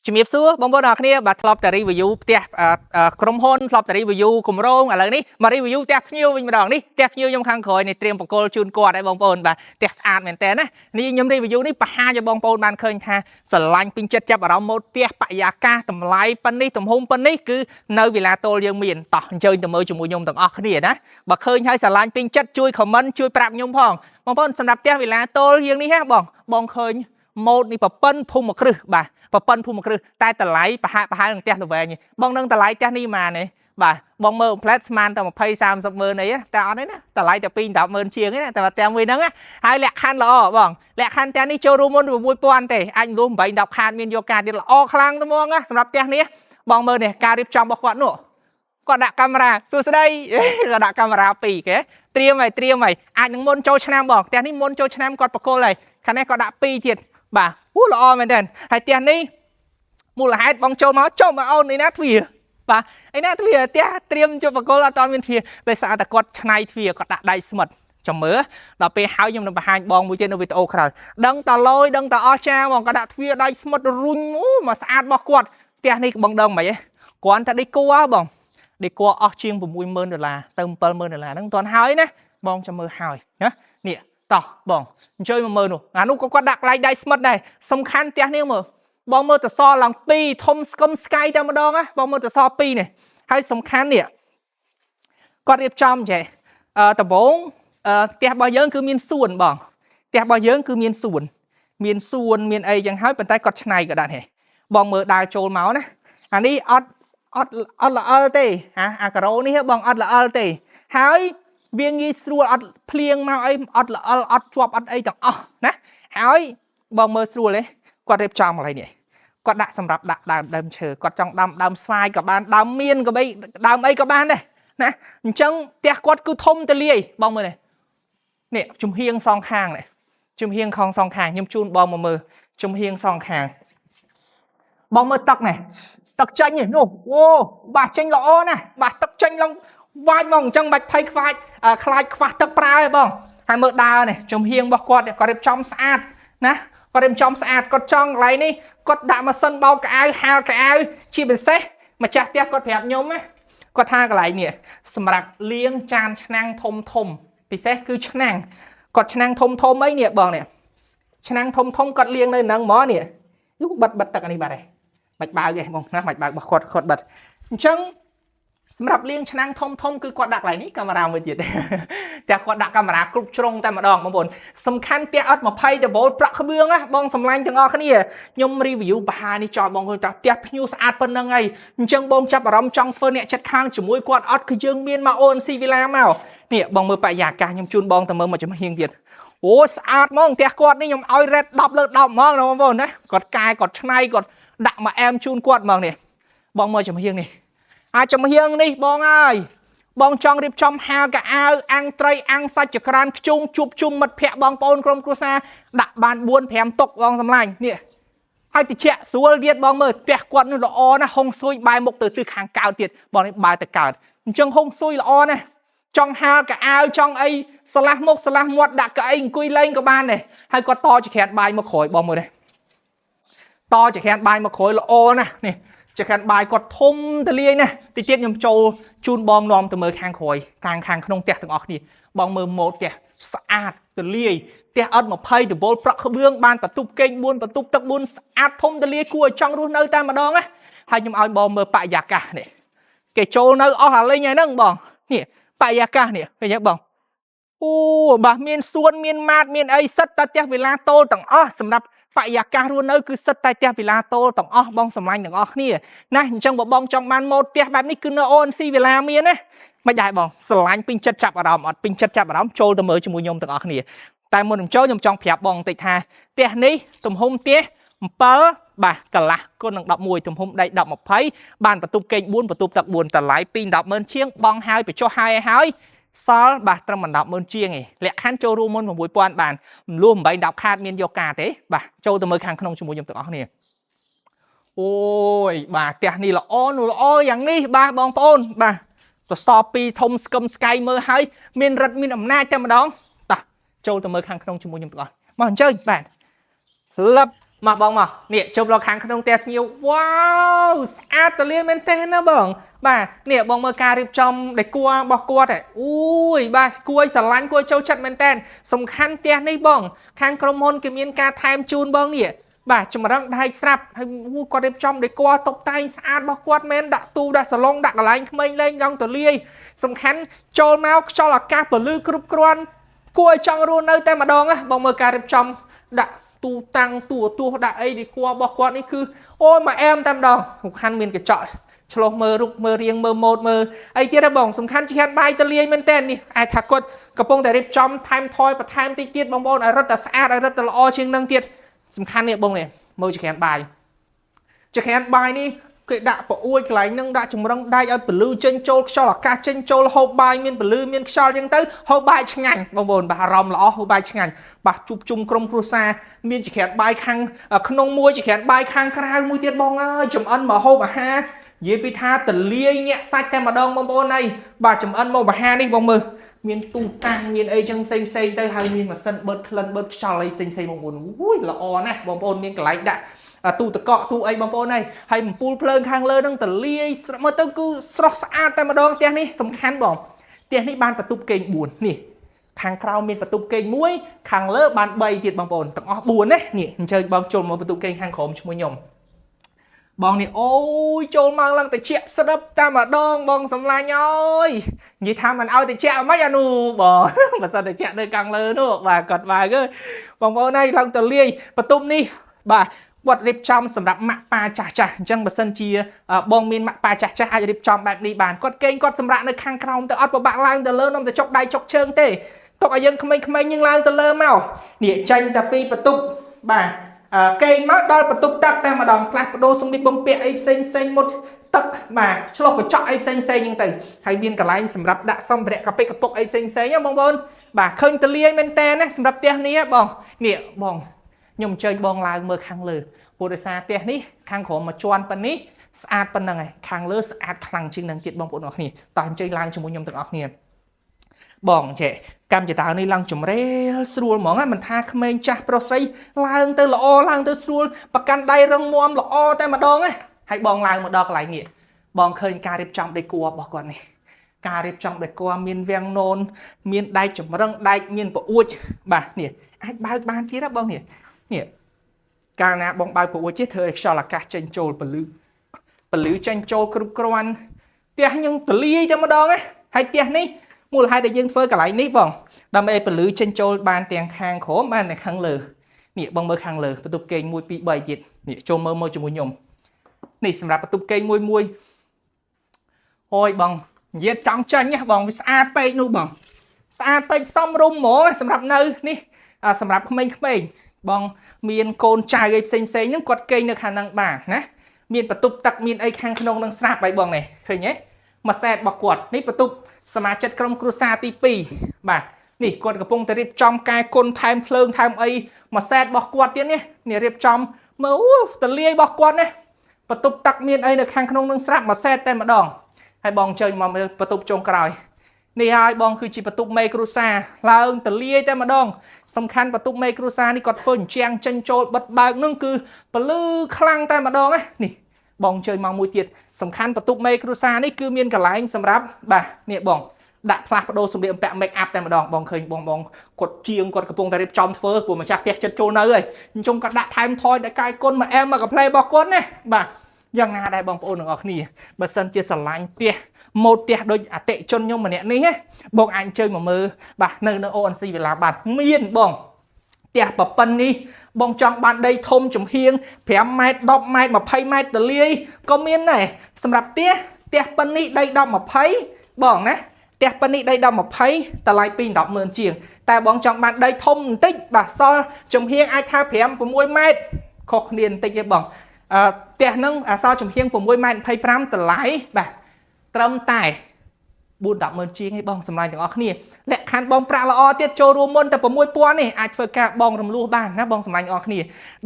ជំរាបសួរបងប្អូនអរគ្នាបាទធ្លាប់តែ review ផ្ទះក្រុមហ៊ុនធ្លាប់តែ review គម្រោងឥឡូវនេះមក review ផ្ទះភ្ញៀវវិញម្ដងនេះផ្ទះភ្ញៀវខ្ញុំខាងក្រោយនេះត្រៀមបកគលជូនគាត់ឲ្យបងប្អូនបាទផ្ទះស្អាតមែនតើណានេះខ្ញុំ review នេះបង្ហាញឲ្យបងប្អូនបានឃើញថាស្រឡាញ់ពេញចិត្តចាប់អារម្មណ៍ម៉ូដផ្ទះបរិយាកាសតម្លៃប៉ុណ្នេះទំហំប៉ុណ្នេះគឺនៅវិឡាតូលយើងមានតោះអញ្ជើញទៅមើលជាមួយខ្ញុំទាំងអស់គ្នាណាបើឃើញហើយស្រឡាញ់ពេញចិត្តជួយ comment ជួយប្រាប់ខ្ញុំផងបងប្អូនសម្រាប់ផ្ទះវិឡាតូលយើងនេះហ៎បងឃើញម៉ូដនេះប្រប៉ិនភូមិគ្រឹះបាទប្រប៉ិនភូមិគ្រឹះតែតម្លៃប្រហែលនឹងផ្ទះល្វែងបងនឹងតម្លៃផ្ទះនេះប៉ុន្មានទេបាទបងមើលផ្លែតស្មានតែ20 30ម៉ឺនអីតែអត់ទេណាតម្លៃតែ2 10ម៉ឺនជាងទេណាតែផ្ទះមួយហ្នឹងហើយលក្ខខណ្ឌល្អបងលក្ខខណ្ឌផ្ទះនេះចូលរួមមុន6000ទេអាចលុះ8 10ខាតមានយកការទៀតល្អខ្លាំងទៅហ្មងណាសម្រាប់ផ្ទះនេះបងមើលនេះការរៀបចំរបស់គាត់នោះគាត់ដាក់កាមេរ៉ាសួស្ដីគាត់ដាក់កាមេរ៉ា2គេត្រៀមហើយអាចនឹងមុនចូលឆ្នាំបងផ្ទះនេះមុនចូលឆ្នាំគាត់បកគលហើយខាងនេះគាត់ដាក់2ទៀតបាទល្អមែនទេហើយផ្ទះនេះមូលហេតុបងចូលមកអូននេះណាទ្វារបាទឯណាទ្វារផ្ទះត្រៀមជប់បកគលអត់មានទ្វារដោយសារតែគាត់ឆ្នៃទ្វារគាត់ដាក់ដៃស្មិតចាំមើលដល់ពេលហើយខ្ញុំនឹងបង្ហាញបងមួយទៀតនៅវីដេអូក្រោយដឹងតលយដឹងតអស់ចាបងគាត់ដាក់ទ្វារដៃស្មិតរុញមកស្អាតរបស់គាត់ផ្ទះនេះបងដឹងមិនហីគ្រាន់តែដេគ័របងដេគ័រអស់ជាង$60,000ទៅ$70,000ហ្នឹងមិនទាន់ហើយណាបងចាំមើលហើយណានេះតោះបងអញ្ជើញមកមើលនោះអានោះក៏គាត់ដាក់កន្លែងដៃស្មិតដែរសំខាន់ផ្ទះនេះមើលបងមើលតសឡើង2ធំស្គមស្កាយតែម្ដងណាបងមើលតស2នេះហើយសំខាន់នេះគាត់រៀបចំចេះដំបងផ្ទះរបស់យើងគឺមានសួនបងផ្ទះរបស់យើងគឺមានសួនមានអីចឹងហើយប៉ុន្តែគាត់ឆ្នៃក៏ដាក់ហេបងមើលដើរចូលមកណាអានេះអត់ល្អិលទេអាការ៉ូនេះបងអត់ល្អិលទេហើយវាងាយស្រួលអត់ភ្លៀងមកអីអត់ល្អិលអត់ជាប់អត់អីទាំងអស់ណាហើយបងមើលស្រួលទេគាត់រៀបចំកន្លែងនេះគាត់ដាក់សម្រាប់ដាក់ដើមឈើគាត់ចង់ដាំដើមស្វាយក៏បានដើមមៀនក៏បីដើមអីក៏បានដែរណាអញ្ចឹងផ្ទះគាត់គឺធំទលាយបងមើលនេះជំហៀងសងខាងនេះជំហៀងខំសងខាងខ្ញុំជូនបងមកមើលជំហៀងសងខាងបងមើលទឹកនេះទឹកចេញនេះនោះអូបាសចេញល្អណាស់បាសទឹកចេញឡើងវាយមកអញ្ចឹងបាច់ភ័យខ្វាចខ្លាចខ្វះទឹកប្រើឯងបងហើយមើលដើរនេះជំហៀងរបស់គាត់គាត់រៀបចំស្អាតណាគាត់រៀបចំស្អាតគាត់ចង់កន្លែងនេះគាត់ដាក់ម៉ាស៊ីនបោកកៅអៅហាលកៅអៅជាពិសេសម្ចាស់ផ្ទះគាត់ប្រាប់ខ្ញុំណាគាត់ថាកន្លែងនេះសម្រាប់លាងចានឆ្នាំងធំពិសេសគឺឆ្នាំងគាត់ឆ្នាំងធំអីនេះបងនេះឆ្នាំងធំគាត់លាងនៅហ្នឹងហ្មងនេះយូបិទទឹកអានេះបាត់ហើយមិនបើកទេបងណាមិនបើករបស់គាត់បិទអញ្ចឹងសម្រាប់លាងឆ្នាំងធំគឺគាត់ដាក់កន្លែងនេះកាមេរ៉ាមួយទៀតតែគាត់ដាក់កាមេរ៉ាគ្រប់ជ្រុងតែម្ដងបងប្អូនសំខាន់ផ្ទះអត់20ដបូលប្រាក់ក្បឿងណាបងសម្លាញ់ទាំងអស់គ្នាខ្ញុំ review បហានេះចោលបងឃើញថាផ្ទះភ្ញៀវស្អាតប៉ុណ្្នឹងហើយអញ្ចឹងបងចាប់អារម្មណ៍ចង់ធ្វើអ្នកចិត្តខាងជាមួយគាត់អត់គឺយើងមានមក ONC Villa មកនេះបងមើលបរិយាកាសខ្ញុំជូនបងទៅមើលមកចំហៀងទៀតអូស្អាតហ្មងផ្ទះគាត់នេះខ្ញុំឲ្យ red 10 លើ 10 ហ្មងណាបងប្អូនណាគាត់កែគាត់ឆ្នៃគាត់ដាក់មកអែមជូនគាត់ហ្មងនេះបងមើលចំហៀងនេះអាចចំហៀងនេះបងអើយបងចង់រៀបចំហាលកៅអៅអាំងត្រីអាំងសាច់ចក្រានខ្ជុំជួបជុំមិត្តភ័ក្តិបងប្អូនក្រុមគ្រួសារដាក់បាន4 5តុកបងសម្លាញ់នេះហើយតិចស្រួលទៀតបងមើលផ្ទះគាត់នោះល្អណាស់ហុងស៊ុយបែរមុខទៅទិសខាងកើតទៀតបងនេះបែរទៅកើតអញ្ចឹងហុងស៊ុយល្អណាស់ចង់ហាលកៅអៅចង់អីស្លាស់មុខស្លាស់មាត់ដាក់កៅអីអង្គុយលេងក៏បានដែរហើយគាត់តចក្រានបាយមកក្រោយបងមើលនេះតចក្រានបាយមកក្រោយល្អណាស់នេះចក្រានបាយគាត់ធំទលាយណាស់តិចទៀតខ្ញុំចូលជូនបងនាំទៅមើលខាងក្រោយខាងក្នុងផ្ទះទាំងអស់គ្នាបងមើលម៉ូដផ្ទះស្អាតទលាយផ្ទះអត់20ដបូលប្រាក់ក្បឿងបានបន្ទប់គេង4បន្ទប់ទឹក4ស្អាតធំទលាយគួរឲ្យចង់រស់នៅតែម្ដងណាហើយខ្ញុំឲ្យបងមើលបរិយាកាសនេះគេចូលនៅអស់អាលេងហ្នឹងបងនេះបរិយាកាសនេះឃើញទេបងអូបាទមានសួនមានម៉ាតមានអីសិតតែផ្ទះវិឡាតូលទាំងអស់សម្រាប់បរិយាកាសរស់នៅគឺសិតតែផ្ទះវិឡាតូលទាំងអស់បងសម្លាញ់ទាំងអស់គ្នាណាអញ្ចឹងបើបងចង់បានម៉ូដផ្ទះបែបនេះគឺនៅ ONC Villa មានណាមិនដែរបងស្រឡាញ់ពេញចិត្តចាប់អារម្មណ៍អត់ពេញចិត្តចាប់អារម្មណ៍ចូលទៅមើលជាមួយខ្ញុំទាំងអស់គ្នាតែមុននឹងចូលខ្ញុំចង់ប្រាប់បងបន្តិចថាផ្ទះនេះទំហំផ្ទះ7បាទកន្លះគុណនឹង11ទំហំដី10 20បានបន្ទប់គេង4បន្ទប់ទឹក4តម្លៃ2 10,000ជាងបងហើយបញ្ចុះហើយសល់បាទត្រឹម10,000ជាងឯងលក្ខខណ្ឌចូលរួមមុន6,000បានលួស8 10ខាតមានយកការទេបាទចូលទៅមើលខាងក្នុងជាមួយខ្ញុំទាំងអស់គ្នាអូយបាទផ្ទះនេះល្អយ៉ាងនេះបាទបងប្អូនបាទតស2ធំស្គមស្កៃមើលហើយមានរិទ្ធមានអំណាចតែម្ដងតោះចូលទៅមើលខាងក្នុងជាមួយខ្ញុំទាំងអស់មកអញ្ជើញបាទលឹប mà bong mà nè chụp lo kháng không tẹt nhiều wow át tờ liên bên tên nó bỏng bà nè bong mơ ca điệp trong để cua bọc cua đấy ui bà cua sờ lánh cua châu chặt bên tên sông khăn tẹt này bỏng kháng crom hôn cái miếng ca time chun bong nè bà chừng mà đang đai sạp hay qua điệp trong để cua tóc tay át bọc quạt men đã tu đã sờ lông đã cả lánh mình lên trong tờ lia sông khăn trôi máu cho là ca bờ lư cướp quan cua trong luôn nơi tên mà đong á bong mơ ca điệp trong đã tu tăng tu đã ấy đi qua bọc quạtនេះគឺអូយមកអែមតែម្ដងសំខាន់មានកញ្ចក់ឆ្លោះមើលរូបមើលរៀងមើលម៉ូដមើលអីទៀតហ៎បងសំខាន់ជាខានបាយតលាយមែនតើនេះអាចថាគាត់កំពុងតែរៀបចំថែមថយបន្ថែមតិចទៀតបងប្អូនឲ្យរត់តែស្អាតឲ្យរត់តែល្អជាងនឹងទៀតសំខាន់នេះបងនេះមើលជាខានបាយនេះគេដាក់ប្រអួយកន្លែងនឹងដាក់ចម្រឹងដៃឲ្យពលឺចេញចូលខ្យល់អាកាសចេញចូលហូបបាយមានពលឺមានខ្យល់អញ្ចឹងទៅហូបបាយឆ្ងាញ់បងប្អូនបាទអារម្មណ៍ល្អហូបបាយឆ្ងាញ់បាទជួបជុំក្រុមគ្រួសារមានជាក្រានបាយខាងក្នុងមួយជាក្រានបាយខាងក្រៅមួយទៀតបងអើយចំអិនមកហូបអាហារនិយាយពីថាតលាយញាក់សាច់តែម្ដងបងប្អូនអីបាទចំអិនមកអាហារនេះបងមើលមានទូតាំងមានអីចឹងផ្សេងទៅហើយមានម៉ាស៊ីនបឺតក្លិនបឺតខ្យល់អីផ្សេងបងប្អូនអូយល្អណាស់បងប្អូនមានកន្លែងដាក់ទូតកក់ទូអីបងប្អូនហើយបំពូលភ្លើងខាងលើហ្នឹងតលាយមើលទៅគឺស្រស់ស្អាតតែម្ដងផ្ទះនេះសំខាន់បងផ្ទះនេះបានបន្ទប់គេង4នេះខាងក្រៅមានបន្ទប់គេង1ខាងលើបាន3ទៀតបងប្អូនទាំងអស់4ណានេះអញ្ជើញបងចូលមកបន្ទប់គេងខាងក្រោមឈ្មោះខ្ញុំបងនេះអូយចូលមកឡើងតិចស្រាប់តែម្ដងបងសម្លាញ់អើយនិយាយថាមិនឲ្យតិចអីមិនអានោះបងបើសិនតិចនៅខាងលើនោះបាទគាត់បើកបងប្អូនហើយឡើងតលាយបន្ទប់នេះបាទគាត់រៀបចំសម្រាប់ម៉ាក់ប៉ាចាស់អញ្ចឹងបើសិនជាបងមានម៉ាក់ប៉ាចាស់អាចរៀបចំបែបនេះបានគាត់គេងគាត់សម្រាប់នៅខាងក្រោមទៅអត់ពិបាកឡើងទៅលើនំទៅចុកដៃចុកជើងទេទុកឲ្យយើងក្មេងៗយើងឡើងទៅលើមកនេះចាញ់តែពីបន្ទប់បាទគេងមកដល់បន្ទប់ទឹកតែម្ដងផ្លាស់ប្ដូរសម្លៀកបំពាក់អីផ្សេងមុតទឹកបាទឆ្លោះកញ្ចក់អីផ្សេងហ្នឹងទៅហើយមានកន្លែងសម្រាប់ដាក់សម្ភារៈកាពិកពុកអីផ្សេងបងប្អូនបាទឃើញតលាយមែនតើណាសម្រាប់ផ្ទះនេះបងនេះបងខ្ញុំអញ្ជើញបងឡើងមើលខាងលើព្រោះដោយសារផ្ទះនេះខាងក្រោមមកជាន់ប៉ុណ្នេះស្អាតប៉ុណ្ណឹងឯងខាងលើស្អាតខ្លាំងជាងនឹងទៀតបងប្អូនអរគ្នាតោះអញ្ជើញឡើងជាមួយខ្ញុំទាំងអស់គ្នាបងចេះកម្មចតានេះឡើងចម្រេលស្រួលហ្មងមិនថាក្មេងចាស់ប្រុសស្រីឡើងទៅល្អឡើងទៅស្រួលប្រកាន់ដៃរឹងមាំល្អតែម្ដងហើយបងឡើងមកដល់កន្លែងនេះបងឃើញការរៀបចំដេគ័ររបស់គាត់នេះការរៀបចំដេគ័រមានវាំងនោនមានដែកចម្រឹងដែកមានប្រអួចបាទនេះអាចបើកបានទៀតណាបងនេះកាលណាបងបើកប្រអួចទេធ្វើឲ្យខ្យល់អាកាសចេញចូលពលឺចេញចូលគ្រប់គ្រាន់ផ្ទះយើងទលាយតែម្ដងហើយផ្ទះនេះមូលហេតុដែលយើងធ្វើកន្លែងនេះបងដើម្បីឲ្យពលឺចេញចូលបានទាំងខាងក្រោមបានទាំងខាងលើនេះបងមើលខាងលើបន្ទប់គេង1 2 3ទៀតនេះចូលមើលជាមួយខ្ញុំនេះសម្រាប់បន្ទប់គេងមួយអូយបងនិយាយចង់ចាញ់បងវាស្អាតពេកនោះបងស្អាតពេកសមរម្យហ្មងសម្រាប់នៅនេះសម្រាប់ក្មេងបងមានកូនចៅអីផ្សេងហ្នឹងគាត់គេងនៅខាងហ្នឹងបានណាមានបន្ទប់ទឹកមានអីខាងក្នុងនឹងស្រាប់ហើយបងនេះឃើញទេមួយសែតរបស់គាត់នេះបន្ទប់សមាជិកក្រុមគ្រួសារទី2បាទនេះគាត់កំពុងតែរៀបចំកែគុណថែមភ្លើងថែមអីមួយសែតរបស់គាត់ទៀតនេះរៀបចំមើលអូតលាយរបស់គាត់ណាបន្ទប់ទឹកមានអីនៅខាងក្នុងនឹងស្រាប់មួយសែតតែម្ដងហើយបងជើញមកមើលបន្ទប់ចុងក្រោយនេះហើយបងគឺជាបន្ទប់មេគ្រួសារឡើងតលាយតែម្ដងសំខាន់បន្ទប់មេគ្រួសារនេះគាត់ធ្វើអញ្ចាំងចេញចូលបិទបើកនឹងគឺពលឺខ្លាំងតែម្ដងនេះបងជើញមកមួយទៀតសំខាន់បន្ទប់មេគ្រួសារនេះគឺមានកន្លែងសម្រាប់បាទនេះបងដាក់ផ្លាស់ប្ដូរសម្លៀកបំពាក់ make up តែម្ដងបងឃើញបងគាត់ជាងគាត់កំពុងតែរៀបចំធ្វើព្រោះម្ចាស់ផ្ទះចិត្តចូលនៅហើយអញ្ចឹងគាត់ដាក់ថែមថយដល់កាយគុណមកអែមមកកាផ្លេរបស់គាត់ណាបាទយ៉ាងណាដែរបងប្អូនទាំងអស់គ្នាបើសិនជាស្រឡាញ់ផ្ទះម៉ូដផ្ទះដូចអតិជនខ្ញុំម្នាក់នេះបងអាចអញ្ជើញមកមើលបាទនៅ ONC វិឡាបាទមានបងផ្ទះប្រប៉ុណ្ណនេះបងចង់បានដីធំចំហៀង5ម៉ែត្រ10ម៉ែត្រ20ម៉ែត្រទលាយក៏មានដែរសម្រាប់ផ្ទះប៉ុណ្នេះដី10 20បងណាផ្ទះប៉ុណ្នេះដី10 20តម្លៃ210,000ជាងតែបងចង់បានដីធំបន្តិចបាទសល់ចំហៀងអាចថា5 6ម៉ែត្រខុសគ្នាបន្តិចទេបងផ្ទះហ្នឹងអសល់ចំហៀង6.25ម៉ែត្រតម្លៃបាទត្រឹមតែ 4-10 ជាងឯងបងសម្លាញ់ទាំងអស់គ្នាលក្ខខណ្ឌបងប្រាក់ល្អទៀតចូលរួមមុនតែ6000នេះអាចធ្វើការបងរំលោះបានណាបងសម្លាញ់ទាំងអស់គ្នា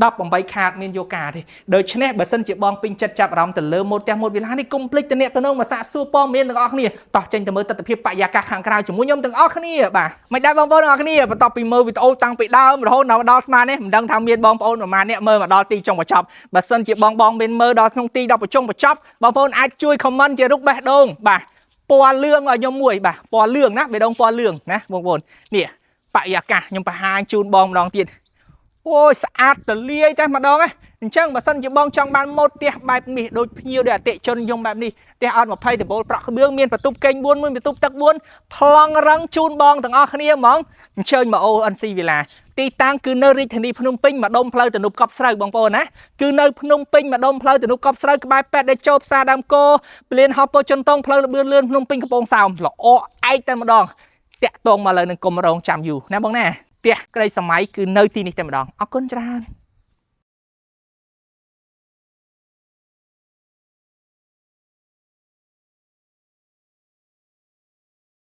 18ខាតមានយកការទេដូច្នេះបើសិនជាបងពេញចិត្តចាប់អារម្មណ៍ទៅលើម៉ូតផ្ទះម៉ូតវិឡានេះកុំភ្លេចទៅអ្នកទៅនឹងមកសាកសួរព័ត៌មានទាំងអស់គ្នាតោះចេញទៅមើលទស្សនវិជ្ជាបរិយាកាសខាងក្រៅជាមួយខ្ញុំទាំងអស់គ្នាបាទមិនដែរបងប្អូនទាំងអស់គ្នាបន្ទាប់ពីមើលវីដេអូតាំងពីដើមរហូតដល់ស្មាននេះមិនដឹងថាមានបងប្អូនប្រមាណអ្នកមើលមកដល់ទីចុងបញ្ចប់បើសិនជាបងមានមើលដល់ក្នុងទី10បញ្ចុងបញ្ចប់បងប្អូនអាចជួយ comment ជារូបបេះដូងបាទពណ៌លឿងឲ្យខ្ញុំមួយបាទពណ៌លឿងណាបេះដូងពណ៌លឿងណាបងប្អូននេះបរិយាកាសខ្ញុំបង្ហាញជូនបងម្ដងទៀតអូយស្អាតទលាយតែម្ដងណាអញ្ចឹងបើសិនជាបងចង់បានម៉ូតផ្ទះបែបនេះដូចភ្ញៀវដូចអតិជនខ្ញុំបែបនេះផ្ទះអត់20ដបូលប្រាក់ក្បឿងមានបន្ទប់កេង4មួយបន្ទប់ទឹក4ប្លង់រឹងជូនបងទាំងអស់គ្នាហ្មងអញ្ជើញមក ONC Villa ទីតាំងគឺនៅរាជធានីភ្នំពេញម្ដុំផ្លូវទំនប់កប់ស្រូវបងប្អូនណាគឺនៅភ្នំពេញម្ដុំផ្លូវទំនប់កប់ស្រូវក្បែរពេទ្យដែលចូលផ្សារដើមគោពលានហោះពោធិ៍ចិនតុងផ្លូវលបឿនលឿនភ្នំពេញកំពង់សោមល្អឯកតែម្ដងតាក់តងមកលើនឹងកុំរងចាំយូរណាបងណាផ្ទះក្តីសម័យគឺនៅទីនេះតែម្ដងអរគុណច្រើន